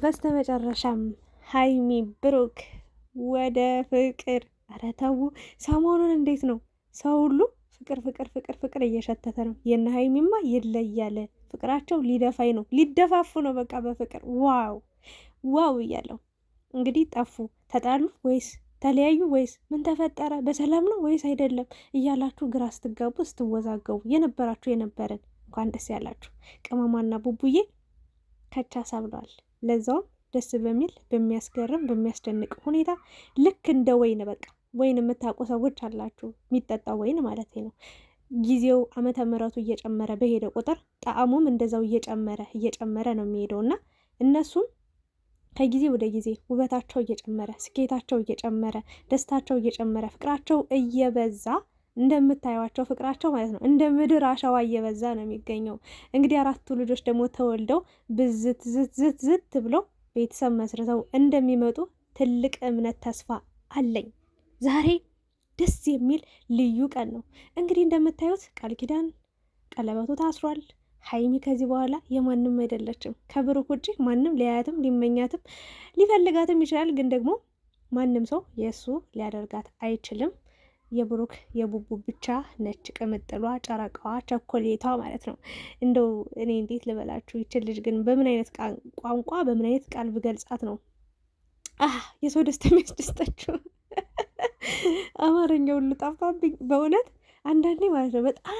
በስተመጨረሻም ሀይሚ ብሩክ ወደ ፍቅር። ኧረ ተው ሰሞኑን እንዴት ነው ሰው ሁሉ ፍቅር ፍቅር ፍቅር ፍቅር እየሸተተ ነው። የነ ሀይሚማ ይለያል። ፍቅራቸው ሊደፋኝ ነው፣ ሊደፋፉ ነው በቃ በፍቅር ዋው ዋው እያለው እንግዲህ ጠፉ፣ ተጣሉ ወይስ ተለያዩ ወይስ ምን ተፈጠረ፣ በሰላም ነው ወይስ አይደለም እያላችሁ ግራ ስትጋቡ ስትወዛገቡ የነበራችሁ የነበረን እንኳን ደስ ያላችሁ። ቅመሟና ቡቡዬ ከቻሳ ብለዋል። ለዛውም ደስ በሚል በሚያስገርም በሚያስደንቅ ሁኔታ ልክ እንደ ወይን በቃ ወይን የምታውቁ ሰዎች አላችሁ፣ የሚጠጣው ወይን ማለት ነው። ጊዜው ዓመተ ምሕረቱ እየጨመረ በሄደ ቁጥር ጣዕሙም እንደዛው እየጨመረ ነው የሚሄደው እና እነሱም ከጊዜ ወደ ጊዜ ውበታቸው እየጨመረ ስኬታቸው እየጨመረ ደስታቸው እየጨመረ ፍቅራቸው እየበዛ እንደምታዩቸው ፍቅራቸው ማለት ነው እንደ ምድር አሸዋ እየበዛ ነው የሚገኘው። እንግዲህ 4 ልጆች ደግሞ ተወልደው ብዝት ዝት ብለው ቤተሰብ መስርተው እንደሚመጡ ትልቅ እምነት ተስፋ አለኝ። ዛሬ ደስ የሚል ልዩ ቀን ነው። እንግዲህ እንደምታዩት ቃል ኪዳን ቀለበቱ ታስሯል። ሀይሚ ከዚህ በኋላ የማንም አይደለችም። ከብሩክ ውጭ ማንም ሊያያትም ሊመኛትም ሊፈልጋትም ይችላል። ግን ደግሞ ማንም ሰው የእሱ ሊያደርጋት አይችልም። የብሩክ የቡቡ ብቻ ነች ቅምጥሏ፣ ጨረቃዋ፣ ቸኮሌቷ ማለት ነው። እንደው እኔ እንዴት ልበላችሁ ይችል ልጅ ግን በምን አይነት ቋንቋ በምን አይነት ቃል ብገልጻት ነው የሰው ደስታ የሚያስደስታችሁ? አማርኛ ሁሉ ጠፋብኝ በእውነት አንዳንዴ ማለት ነው። በጣም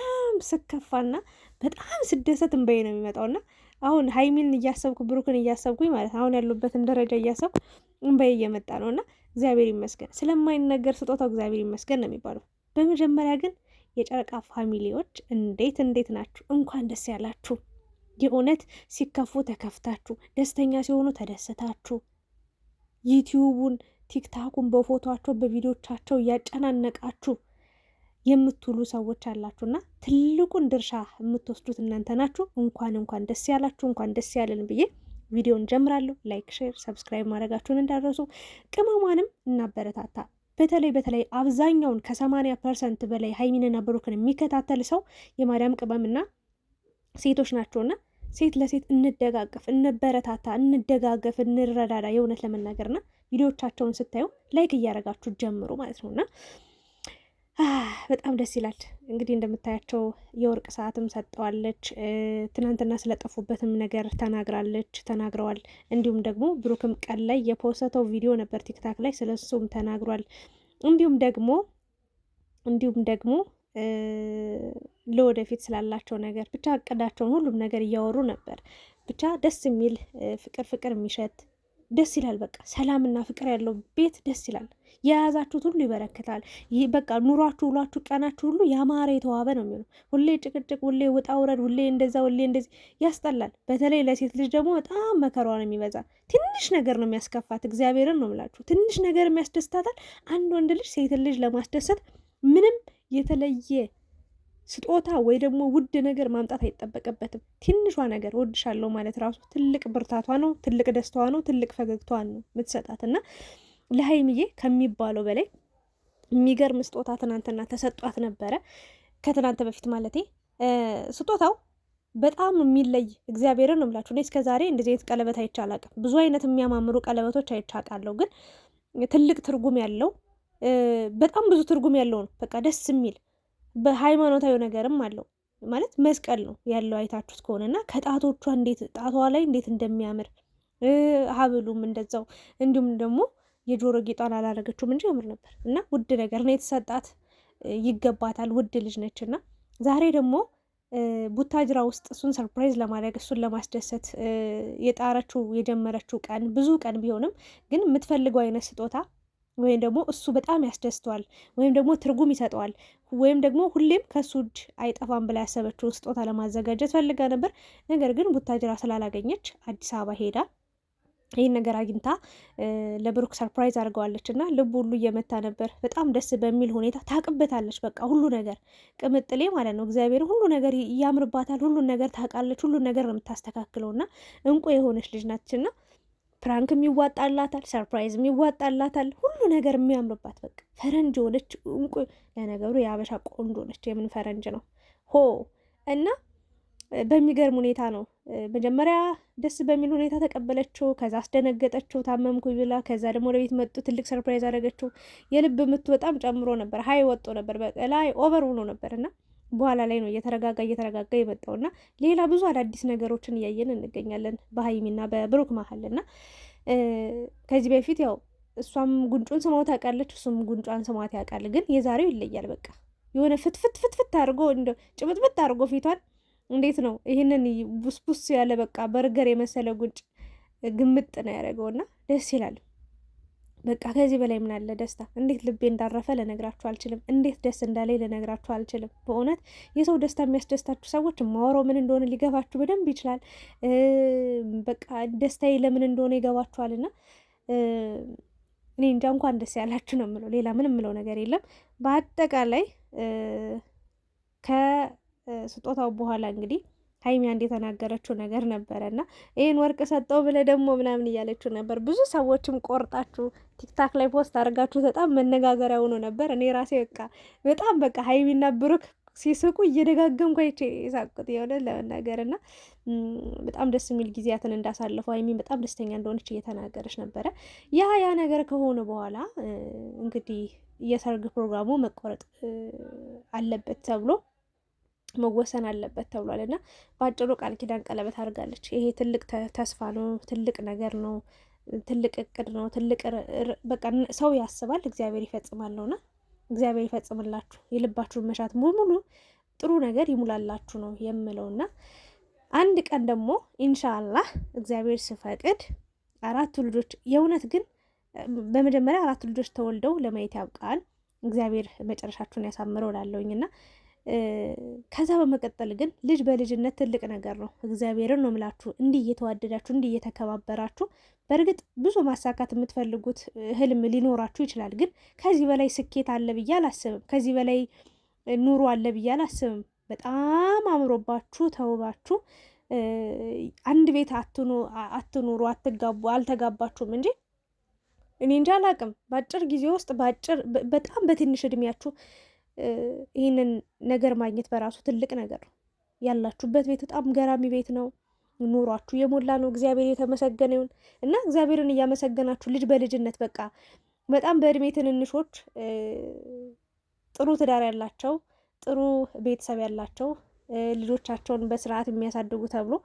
ስከፋና በጣም ስደሰት እንበይ ነው የሚመጣውና አሁን ሀይሚን እያሰብኩ ብሩክን እያሰብኩኝ ማለት አሁን ያሉበትን ደረጃ እያሰብኩ እንበይ እየመጣ ነው። እና እግዚአብሔር ይመስገን ስለማይነገር ስጦታው እግዚአብሔር ይመስገን ነው የሚባለው። በመጀመሪያ ግን የጨረቃ ፋሚሊዎች እንዴት ናችሁ? እንኳን ደስ ያላችሁ። የእውነት ሲከፉ ተከፍታችሁ፣ ደስተኛ ሲሆኑ ተደስታችሁ ዩቲዩቡን ቲክታኩን በፎቶቸው በቪዲዮቻቸው እያጨናነቃችሁ የምትውሉ ሰዎች አላችሁና ትልቁን ድርሻ የምትወስዱት እናንተ ናችሁ። እንኳን ደስ ያላችሁ፣ እንኳን ደስ ያለን ብዬ ቪዲዮን ጀምራለሁ። ላይክ፣ ሼር፣ ሰብስክራይብ ማድረጋችሁን እንዳደረሱ ቅመሟንም እናበረታታ። በተለይ አብዛኛውን ከ80% በላይ ሀይሚንና ብሩክን የሚከታተል ሰው የማርያም ቅመምና ሴቶች ናቸውና ሴት ለሴት እንደጋገፍ፣ እንበረታታ፣ እንደጋገፍ፣ እንረዳዳ። የእውነት ለመናገርና ቪዲዮቻቸውን ስታዩ ላይክ እያደረጋችሁ ጀምሩ ማለት ነውና በጣም ደስ ይላል። እንግዲህ እንደምታያቸው የወርቅ ሰዓትም ሰጠዋለች። ትናንትና ስለጠፉበትም ነገር ተናግረዋል። እንዲሁም ደግሞ ብሩክም ቀን ላይ የፖስተው ቪዲዮ ነበር ቲክታክ ላይ፣ ስለሱም ተናግሯል። እንዲሁም ደግሞ ለወደፊት ስላላቸው ነገር ብቻ እቅዳቸውን ሁሉም ነገር እያወሩ ነበር። ብቻ ደስ የሚል ፍቅር የሚሸት ደስ ይላል። በቃ ሰላምና ፍቅር ያለው ቤት ደስ ይላል። የያዛችሁት ሁሉ ይበረክታል። ይህ በቃ ኑሯችሁ፣ ውሏችሁ፣ ቀናችሁ ሁሉ ያማረ የተዋበ ነው የሚሆነው። ሁሌ ጭቅጭቅ፣ ሁሌ ውጣ ውረድ፣ ሁሌ እንደዛ፣ ሁሌ እንደዚህ ያስጠላል። በተለይ ለሴት ልጅ ደግሞ በጣም መከሯ ነው የሚበዛ። ትንሽ ነገር ነው የሚያስከፋት። እግዚአብሔርን ነው የምላችሁ። ትንሽ ነገር የሚያስደስታታል። አንድ ወንድ ልጅ ሴትን ልጅ ለማስደሰት ምንም የተለየ ስጦታ ወይ ደግሞ ውድ ነገር ማምጣት አይጠበቅበትም። ትንሿ ነገር ወድሻለሁ ማለት ራሱ ትልቅ ብርታቷ ነው፣ ትልቅ ደስታዋ ነው፣ ትልቅ ፈገግታዋ ነው የምትሰጣት። እና ለሀይሚዬ ከሚባለው በላይ የሚገርም ስጦታ ትናንትና ተሰጧት ነበረ። ከትናንት በፊት ማለቴ ስጦታው በጣም የሚለይ እግዚአብሔርን ነው የምላችሁ። እኔ እስከዛሬ እንደዚህ አይነት ቀለበት አይቼ አላውቅም። ብዙ አይነት የሚያማምሩ ቀለበቶች አይቼ አውቃለሁ፣ ግን ትልቅ ትርጉም ያለው በጣም ብዙ ትርጉም ያለው ነው። በቃ ደስ የሚል በሃይማኖታዊ ነገርም አለው ማለት መስቀል ነው ያለው አይታችሁት ከሆነና ከጣቶቿ ጣቷ ላይ እንዴት እንደሚያምር ሀብሉም እንደዛው፣ እንዲሁም ደግሞ የጆሮ ጌጧን አላረገችውም እንጂ ያምር ነበር። እና ውድ ነገር ነው የተሰጣት፣ ይገባታል። ውድ ልጅ ነች። እና ዛሬ ደግሞ ቡታጅራ ውስጥ እሱን ሰርፕራይዝ ለማድረግ እሱን ለማስደሰት የጣረችው የጀመረችው ቀን ብዙ ቀን ቢሆንም ግን የምትፈልገው አይነት ስጦታ ወይም ደግሞ እሱ በጣም ያስደስተዋል ወይም ደግሞ ትርጉም ይሰጠዋል ወይም ደግሞ ሁሌም ከሱ እጅ አይጠፋም ብላ ያሰበችውን ስጦታ ለማዘጋጀት ፈልጋ ነበር። ነገር ግን ቡታጅራ ስላላገኘች አዲስ አበባ ሄዳ ይህን ነገር አግኝታ ለብሩክ ሰርፕራይዝ አድርገዋለች እና ልቡ ሁሉ እየመታ ነበር። በጣም ደስ በሚል ሁኔታ ታቅበታለች። በቃ ሁሉ ነገር ቅምጥሌ ማለት ነው። እግዚአብሔር ሁሉ ነገር ያምርባታል። ሁሉን ነገር ታውቃለች። ሁሉን ነገር ነው የምታስተካክለው እና እንቁ የሆነች ልጅ ናችና ፕራንክ የሚዋጣላታል፣ ሰርፕራይዝ የሚዋጣላታል፣ ሁሉ ነገር የሚያምርባት በቃ ፈረንጅ ሆነች እንቁ። ለነገሩ የአበሻ ቆንጆ ነች። የምን ፈረንጅ ነው ሆ እና በሚገርም ሁኔታ ነው። መጀመሪያ ደስ በሚል ሁኔታ ተቀበለችው። ከዛ አስደነገጠችው ታመምኩ ብላ። ከዛ ደግሞ ወደ ቤት መጡ። ትልቅ ሰርፕራይዝ አደረገችው። የልብ ምቱ በጣም ጨምሮ ነበር፣ ሀይ ወጦ ነበር፣ በላይ ኦቨር ሆኖ ነበር እና በኋላ ላይ ነው እየተረጋጋ የመጣውና ሌላ ብዙ አዳዲስ ነገሮችን እያየን እንገኛለን በሀይሚና በብሩክ መሀል እና ከዚህ በፊት ያው እሷም ጉንጩን ስማት ያውቃለች፣ እሱም ጉንጯን ስማት ያውቃል። ግን የዛሬው ይለያል። በቃ የሆነ ፍትፍት አድርጎ እንደ ጭብጥብጥ አድርጎ ፊቷን እንዴት ነው ይህንን ቡስቡስ ያለ በቃ በርገር የመሰለ ጉንጭ ግምጥ ነው ያደረገውና ደስ ይላል። በቃ ከዚህ በላይ ምን አለ ደስታ! እንዴት ልቤ እንዳረፈ ልነግራችሁ አልችልም። እንዴት ደስ እንዳለኝ ልነግራችሁ አልችልም። በእውነት የሰው ደስታ የሚያስደስታችሁ ሰዎች ማወራው ምን እንደሆነ ሊገባችሁ በደንብ ይችላል። በቃ ደስታዬ ለምን እንደሆነ ይገባችኋልና እኔ እንጃ። እንኳን ደስ ያላችሁ ነው የምለው። ሌላ ምንም የምለው ነገር የለም። በአጠቃላይ ከስጦታው በኋላ እንግዲህ ሀይሚ አንድ የተናገረችው ነገር ነበረ እና ይህን ወርቅ ሰጠው ብለ ደግሞ ምናምን እያለችው ነበር። ብዙ ሰዎችም ቆርጣችሁ ቲክታክ ላይ ፖስት አድርጋችሁ በጣም መነጋገሪያ ሆኖ ነበር። እኔ ራሴ በጣም ሀይሚና ብሩክ ሲስቁ እየደጋገምኩ አይቼ የሳቁት የሆነ ለመናገር እና በጣም ደስ የሚል ጊዜያትን እንዳሳለፈው ሀይሚ በጣም ደስተኛ እንደሆነች እየተናገረች ነበረ። ያ ነገር ከሆነ በኋላ እንግዲህ የሰርግ ፕሮግራሙ መቆረጥ አለበት ተብሎ መወሰን አለበት ተብሏል እና በአጭሩ ቃል ኪዳን ቀለበት አድርጋለች። ይሄ ትልቅ ተስፋ ነው፣ ትልቅ ነገር ነው፣ ትልቅ እቅድ ነው። ትልቅ በቃ ሰው ያስባል፣ እግዚአብሔር ይፈጽማል ነውና እግዚአብሔር ይፈጽምላችሁ፣ የልባችሁን መሻት ሙሉ ጥሩ ነገር ይሙላላችሁ ነው የምለውና አንድ ቀን ደግሞ ኢንሻአላህ እግዚአብሔር ሲፈቅድ 4 ልጆች የእውነት ግን በመጀመሪያ 4 ልጆች ተወልደው ለማየት ያብቃል። እግዚአብሔር መጨረሻችሁን ያሳምረው ላለውኝና ከዛ በመቀጠል ግን ልጅ በልጅነት ትልቅ ነገር ነው። እግዚአብሔርን ነው ምላችሁ። እንዲህ እየተዋደዳችሁ እንዲህ እየተከባበራችሁ በእርግጥ ብዙ ማሳካት የምትፈልጉት ህልም ሊኖራችሁ ይችላል። ግን ከዚህ በላይ ስኬት አለ ብዬ አላስብም። ከዚህ በላይ ኑሮ አለ ብዬ አላስብም። በጣም አምሮባችሁ ተውባችሁ አንድ ቤት አትኑሩ፣ አትጋቡ፣ አልተጋባችሁም እንጂ እኔ እንጃ አላቅም። በአጭር ጊዜ ውስጥ በጣም በትንሽ እድሜያችሁ ይህንን ነገር ማግኘት በራሱ ትልቅ ነገር ነው። ያላችሁበት ቤት በጣም ገራሚ ቤት ነው። ኑሯችሁ የሞላ ነው። እግዚአብሔር የተመሰገነ ይሁን እና እግዚአብሔርን እያመሰገናችሁ ልጅ በልጅነት በቃ በጣም በእድሜ ትንንሾች ጥሩ ትዳር ያላቸው ጥሩ ቤተሰብ ያላቸው ልጆቻቸውን በስርዓት የሚያሳድጉ ተብሎ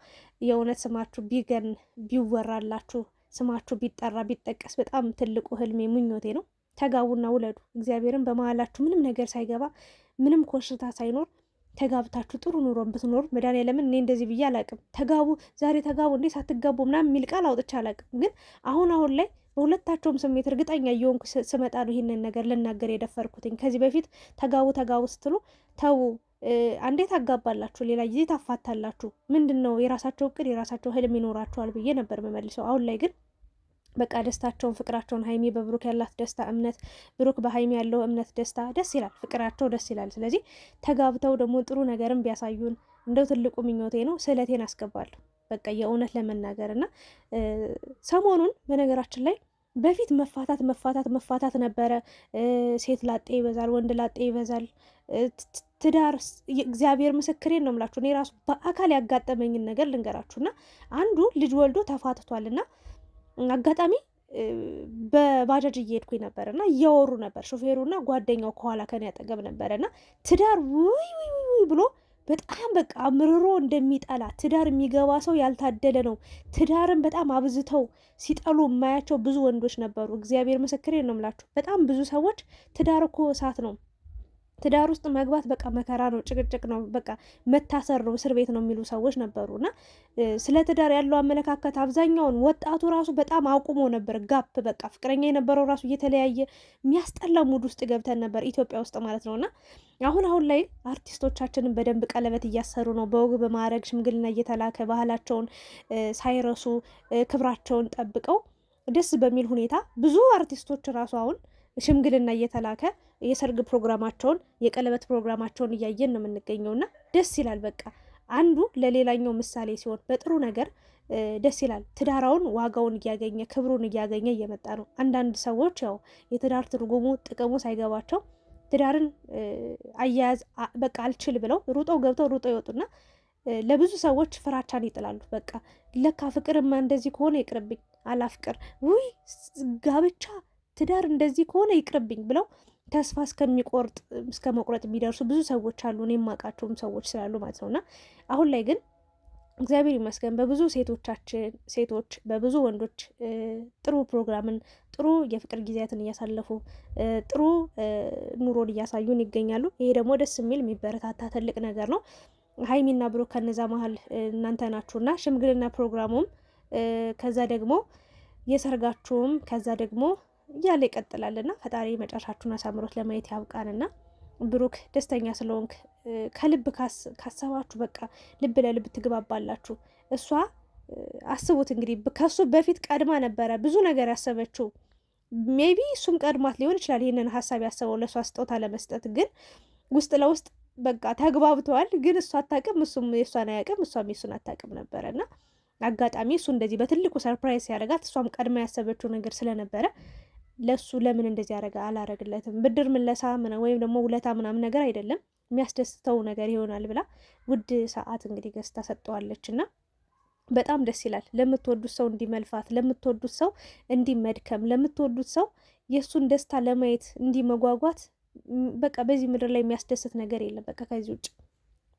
የእውነት ስማችሁ ቢገን ቢወራላችሁ ስማችሁ ቢጠራ ቢጠቀስ በጣም ትልቁ ህልሜ ምኞቴ ነው። ተጋቡና ውለዱ። እግዚአብሔርን በመሀላችሁ ምንም ነገር ሳይገባ ምንም ኮሽታ ሳይኖር ተጋብታችሁ ጥሩ ኑሮን ብትኖሩ መድኃኒዓለምን እኔ እንደዚህ ብዬ አላቅም። ተጋቡ ዛሬ ተጋቡ እንዴ ሳትጋቡ ምናምን የሚል ቃል አውጥቼ አላቅም። ግን አሁን ላይ በሁለታቸውም ስሜት እርግጠኛ እየሆንኩ ስመጣ ነው ይህንን ነገር ልናገር የደፈርኩትኝ። ከዚህ በፊት ተጋቡ ስትሉ ተዉ፣ አንዴ ታጋባላችሁ፣ ሌላ ጊዜ ታፋታላችሁ። ምንድን ነው የራሳቸው እቅድ የራሳቸው ህልም ይኖራቸዋል ብዬ ነበር የምመልሰው። አሁን ላይ ግን በቃ ደስታቸውን ፍቅራቸውን ሀይሚ በብሩክ ያላት ደስታ እምነት፣ ብሩክ በሀይሚ ያለው እምነት ደስታ ደስ ይላል። ፍቅራቸው ደስ ይላል። ስለዚህ ተጋብተው ደግሞ ጥሩ ነገርም ቢያሳዩን እንደው ትልቁ ምኞቴ ነው። ስዕለቴን አስገባለሁ በቃ የእውነት ለመናገር እና ሰሞኑን በነገራችን ላይ በፊት መፋታት ነበረ። ሴት ላጤ ይበዛል፣ ወንድ ላጤ ይበዛል። ትዳር እግዚአብሔር ምስክሬን ነው የምላችሁ። እኔ ራሱ በአካል ያጋጠመኝን ነገር ልንገራችሁና አንዱ ልጅ ወልዶ ተፋትቷልና አጋጣሚ በባጃጅ እየሄድኩኝ ነበር እና እያወሩ ነበር ሾፌሩና ጓደኛው ከኋላ ከኔ ያጠገብ ነበረና ትዳር ውይ ብሎ በጣም በቃ አምርሮ እንደሚጠላ ትዳር የሚገባ ሰው ያልታደለ ነው። ትዳርን በጣም አብዝተው ሲጠሉ የማያቸው ብዙ ወንዶች ነበሩ። እግዚአብሔር ምስክሬን ነው የምላችሁ። በጣም ብዙ ሰዎች ትዳር እኮ እሳት ነው፣ ትዳር ውስጥ መግባት በቃ መከራ ነው፣ ጭቅጭቅ ነው፣ በቃ መታሰር ነው፣ እስር ቤት ነው የሚሉ ሰዎች ነበሩ እና ስለ ትዳር ያለው አመለካከት አብዛኛውን ወጣቱ ራሱ በጣም አቁሞ ነበር። ጋፕ በቃ ፍቅረኛ የነበረው ራሱ እየተለያየ የሚያስጠላ ሙድ ውስጥ ገብተን ነበር ኢትዮጵያ ውስጥ ማለት ነው እና አሁን ላይ አርቲስቶቻችንን በደንብ ቀለበት እያሰሩ ነው። በወግ በማዕረግ ሽምግልና እየተላከ ባህላቸውን ሳይረሱ ክብራቸውን ጠብቀው ደስ በሚል ሁኔታ ብዙ አርቲስቶች ራሱ አሁን ሽምግልና እየተላከ የሰርግ ፕሮግራማቸውን የቀለበት ፕሮግራማቸውን እያየን ነው የምንገኘውና ደስ ይላል። በቃ አንዱ ለሌላኛው ምሳሌ ሲሆን በጥሩ ነገር ደስ ይላል። ትዳራውን ዋጋውን እያገኘ ክብሩን እያገኘ እየመጣ ነው። አንዳንድ ሰዎች ያው የትዳር ትርጉሙ ጥቅሙ ሳይገባቸው ትዳርን አያያዝ በቃ አልችል ብለው ሩጠው ገብተው ሩጠው ይወጡና ለብዙ ሰዎች ፍራቻን ይጥላሉ። በቃ ለካ ፍቅርማ እንደዚህ ከሆነ ይቅርብኝ፣ አላፍቅር፣ ውይ ጋብቻ ትዳር እንደዚህ ከሆነ ይቅርብኝ ብለው ተስፋ እስከ መቁረጥ የሚደርሱ ብዙ ሰዎች አሉ። እኔ የማውቃቸውም ሰዎች ስላሉ ማለት ነው። እና አሁን ላይ ግን እግዚአብሔር ይመስገን በብዙ ሴቶች በብዙ ወንዶች ጥሩ ፕሮግራምን ጥሩ የፍቅር ጊዜያትን እያሳለፉ ጥሩ ኑሮን እያሳዩን ይገኛሉ። ይሄ ደግሞ ደስ የሚል የሚበረታታ ትልቅ ነገር ነው። ሀይሚና ብሩክ ከነዛ መሀል እናንተ ናችሁና ሽምግልና ፕሮግራሙም ከዛ ደግሞ የሰርጋችሁም ከዛ ደግሞ እያለ ይቀጥላልና ፈጣሪ መጨረሻችሁን አሳምሮት ለማየት ያብቃንና ብሩክ ደስተኛ ስለሆንክ ከልብ ካሰባችሁ በቃ ልብ ለልብ ትግባባላችሁ። እሷ አስቡት እንግዲህ ከሱ በፊት ቀድማ ነበረ ብዙ ነገር ያሰበችው። ሜቢ እሱም ቀድማት ሊሆን ይችላል ይህንን ሀሳብ ያሰበው ለእሷ ስጦታ ለመስጠት። ግን ውስጥ ለውስጥ በቃ ተግባብተዋል። ግን እሷ አታውቅም፣ እሱም የእሷን አያውቅም፣ እሷም የእሱን አታውቅም ነበረ እና አጋጣሚ እሱ እንደዚህ በትልቁ ሰርፕራይዝ ያደረጋት እሷም ቀድማ ያሰበችው ነገር ስለነበረ ለሱ ለምን እንደዚህ አላረግለትም ብድር ምለሳ ወይም ደግሞ ውለታ ምናምን ነገር አይደለም፣ የሚያስደስተው ነገር ይሆናል ብላ ውድ ሰዓት እንግዲህ ገዝታ ሰጠዋለች እና በጣም ደስ ይላል። ለምትወዱት ሰው እንዲመልፋት፣ ለምትወዱት ሰው እንዲመድከም፣ ለምትወዱት ሰው የእሱን ደስታ ለማየት እንዲመጓጓት በቃ በዚህ ምድር ላይ የሚያስደስት ነገር የለም። በቃ ከዚህ ውጭ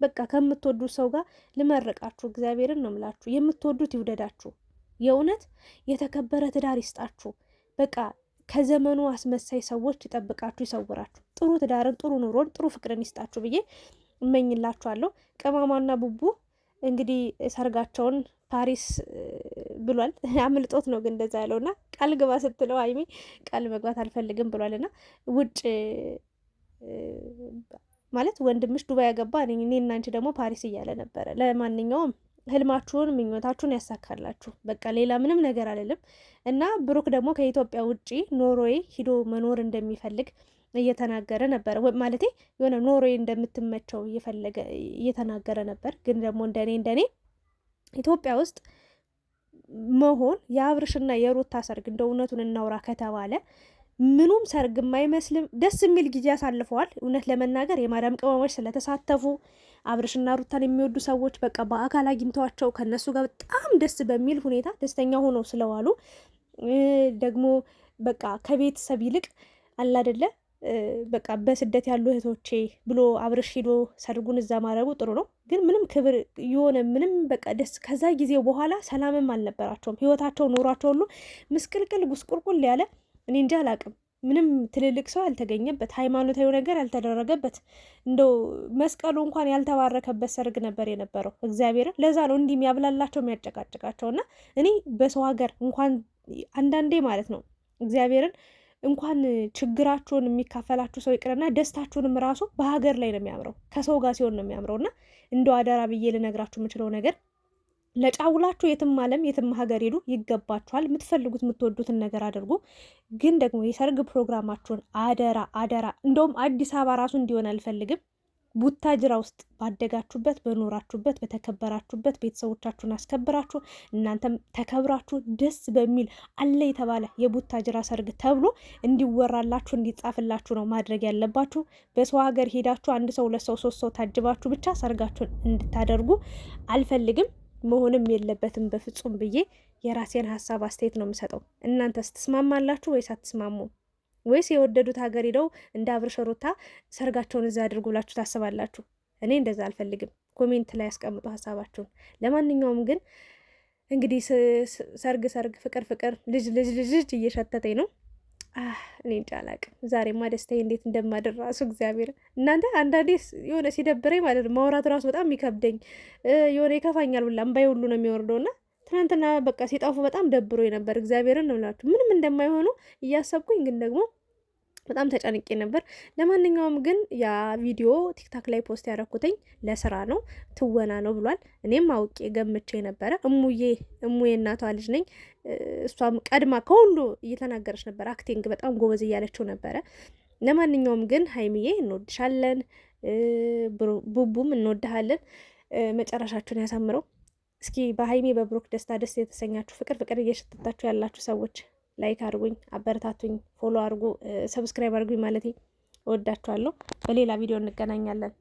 በቃ ከምትወዱት ሰው ጋር ልመርቃችሁ፣ እግዚአብሔርን ነው ምላችሁ። የምትወዱት ይውደዳችሁ፣ የእውነት የተከበረ ትዳር ይስጣችሁ። በቃ ከዘመኑ አስመሳይ ሰዎች ይጠብቃችሁ፣ ይሰውራችሁ። ጥሩ ትዳርን፣ ጥሩ ኑሮን፣ ጥሩ ፍቅርን ይስጣችሁ ብዬ እመኝላችኋለሁ። ቅመሟና ቡቡ እንግዲህ ሰርጋቸውን ፓሪስ ብሏል። አምልጦት ነው ግን እንደዛ ያለውና ቃል ግባ ስትለው ሀይሚ ቃል መግባት አልፈልግም ብሏልና ውጭ ማለት ወንድምሽ ዱባይ ያገባ እኔ እና አንቺ ደግሞ ፓሪስ እያለ ነበረ። ለማንኛውም ህልማችሁን ምኞታችሁን ያሳካላችሁ። በቃ ሌላ ምንም ነገር አይደለም። እና ብሩክ ደግሞ ከኢትዮጵያ ውጪ ኖርዌይ ሂዶ መኖር እንደሚፈልግ እየተናገረ ነበር። ማለቴ የሆነ ኖርዌይ እንደምትመቸው እየተናገረ ነበር። ግን ደግሞ እንደኔ ኢትዮጵያ ውስጥ መሆን የአብርሽና የሩታ ሰርግ እንደ እውነቱን እናውራ ከተባለ ምኑም ሰርግም አይመስልም። ደስ የሚል ጊዜ አሳልፈዋል። እውነት ለመናገር የማዳም ቅመሞች ስለተሳተፉ አብርሽና ሩታን የሚወዱ ሰዎች በቃ በአካል አግኝተዋቸው ከነሱ ጋር በጣም ደስ በሚል ሁኔታ ደስተኛ ሆነው ስለዋሉ ደግሞ በቃ ከቤተሰብ ይልቅ አላደለ በቃ በስደት ያሉ እህቶቼ ብሎ አብርሽ ሂዶ ሰርጉን እዛ ማድረጉ ጥሩ ነው። ግን ምንም ክብር የሆነ ምንም በቃ ደስ ከዛ ጊዜ በኋላ ሰላምም አልነበራቸውም። ህይወታቸው ኑሯቸው ሁሉ ምስቅልቅል ጉስቁልቁል ያለ እኔ እንጃ አላቅም። ምንም ትልልቅ ሰው ያልተገኘበት ሃይማኖታዊ ነገር ያልተደረገበት እንደው መስቀሉ እንኳን ያልተባረከበት ሰርግ ነበር የነበረው። እግዚአብሔርን ለዛ ነው እንዲህ የሚያብላላቸው የሚያጨቃጭቃቸው። እና እኔ በሰው ሀገር እንኳን አንዳንዴ ማለት ነው እግዚአብሔርን እንኳን ችግራችሁን የሚካፈላችሁ ሰው ይቅርና ደስታችሁንም ራሱ በሀገር ላይ ነው የሚያምረው፣ ከሰው ጋር ሲሆን ነው የሚያምረው። እና እንደው አደራ ብዬ ልነግራችሁ የምችለው ነገር ለጫውላችሁ የትም ዓለም የትም ሀገር ሄዱ፣ ይገባችኋል። የምትፈልጉት የምትወዱትን ነገር አድርጉ። ግን ደግሞ የሰርግ ፕሮግራማችሁን አደራ እንደውም አዲስ አበባ ራሱ እንዲሆን አልፈልግም። ቡታጅራ ውስጥ ባደጋችሁበት በኖራችሁበት በተከበራችሁበት ቤተሰቦቻችሁን አስከብራችሁ እናንተም ተከብራችሁ ደስ በሚል አለ የተባለ የቡታጅራ ሰርግ ተብሎ እንዲወራላችሁ እንዲጻፍላችሁ ነው ማድረግ ያለባችሁ። በሰው ሀገር ሄዳችሁ አንድ ሰው ሁለት ሰው ሶስት ሰው ታጅባችሁ ብቻ ሰርጋችሁን እንድታደርጉ አልፈልግም። መሆንም የለበትም በፍጹም ብዬ የራሴን ሀሳብ አስተያየት ነው የምሰጠው። እናንተስ ትስማማላችሁ ወይስ አትስማሙ? ወይስ የወደዱት ሀገር ሄደው እንደ አብርሽ ሩታ ሰርጋቸውን እዛ አድርጉ ብላችሁ ታስባላችሁ? እኔ እንደዛ አልፈልግም። ኮሜንት ላይ ያስቀምጡ ሀሳባችሁን። ለማንኛውም ግን እንግዲህ ሰርግ ፍቅር ልጅ እየሸተተኝ ነው። እኔ እንጃ አላቅም። ዛሬማ ደስታዬ እንዴት እንደማድር ራሱ እግዚአብሔር። እናንተ አንዳንዴ የሆነ ሲደብረኝ ማለት ነው ማውራት ራሱ በጣም የሚከብደኝ የሆነ ይከፋኛል ሁላ እምባዬ ሁሉ ነው የሚወርደውና ትናንትና በቃ ሲጠፉ በጣም ደብሮ ነበር። እግዚአብሔርን ነው የምላችሁ ምንም እንደማይሆኑ እያሰብኩኝ ግን ደግሞ በጣም ተጨንቄ ነበር። ለማንኛውም ግን ያ ቪዲዮ ቲክታክ ላይ ፖስት ያደረኩትኝ ለስራ ነው ትወና ነው ብሏል። እኔም አውቄ ገምቼ ነበረ። እሙዬ እናቷ ልጅ ነኝ። እሷም ቀድማ ከሁሉ እየተናገረች ነበር። አክቲንግ በጣም ጎበዝ እያለችው ነበረ። ለማንኛውም ግን ሀይሚዬ እንወድሻለን፣ ቡቡም እንወድሃለን። መጨረሻችሁን ያሳምረው። እስኪ በሀይሚ በብሩክ ደስታ ደስ የተሰኛችሁ ፍቅር እየሸተታችሁ ያላችሁ ሰዎች ላይክ አድርጉኝ፣ አበረታቱኝ፣ ፎሎ አድርጉ፣ ሰብስክራይብ አድርጉኝ። ማለት እወዳችኋለሁ። በሌላ ቪዲዮ እንገናኛለን።